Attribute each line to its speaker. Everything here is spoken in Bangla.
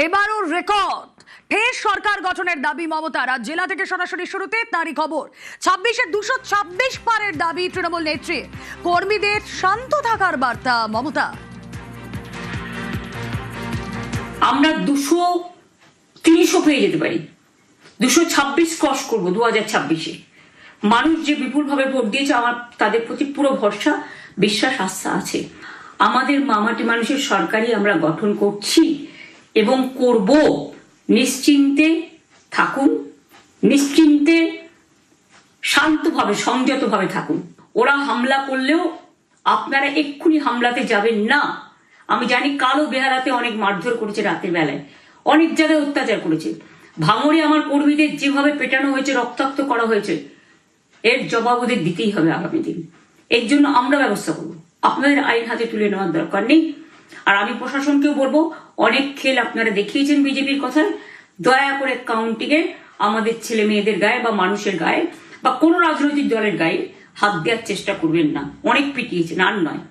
Speaker 1: এবারও রেকর্ড ফের সরকার গঠনের দাবি মমতার। আজ জেলা থেকে সরাসরি শুরুতে তারই খবর। 26-এ 226 পারের দাবি তৃণমূল নেত্রী। কর্মীদের শান্ত থাকার বার্তা মমতা।
Speaker 2: আমরা 230ও পেয়ে যেতে পারি, 226 ক্রস করবো 2026-এ। মানুষ যে বিপুল ভাবে ভোট দিয়েছে, আমার তাদের প্রতি পুরো ভরসা, বিশ্বাস, আস্থা আছে। আমাদের মামাটি মানুষের সরকারই আমরা গঠন করছি এবং করব। নিশ্চিন্তে থাকুন, নিশ্চিন্তে শান্তভাবে সংযতভাবে থাকুন। ওরা হামলা করলেও আপনারা এক্ষুনি হামলাতে যাবেন না। আমি জানি কালো বেহালাতে অনেক মারধর করেছে, রাতের বেলায় অনেক জায়গায় অত্যাচার করেছে। ভাঙড়ে আমার কর্মীদের যেভাবে পেটানো হয়েছে, রক্তাক্ত করা হয়েছে, এর জবাব ওদের দিতেই হবে আগামী দিন। এর জন্য আমরা ব্যবস্থা করব। আপনাদের আইন হাতে তুলে নেওয়ার দরকার নেই। আর আমি প্রশাসনকেও বলবো, অনেক খেল আপনারা দেখিয়েছেন বিজেপির কথায়, দয়া করে কাউন্টিংয়ে আমাদের ছেলে মেয়েদের গায়ে বা মানুষের গায়ে বা কোনো রাজনৈতিক দলের গায়ে হাত দেওয়ার চেষ্টা করবেন না। অনেক পিটিয়েছেন, আর নয়।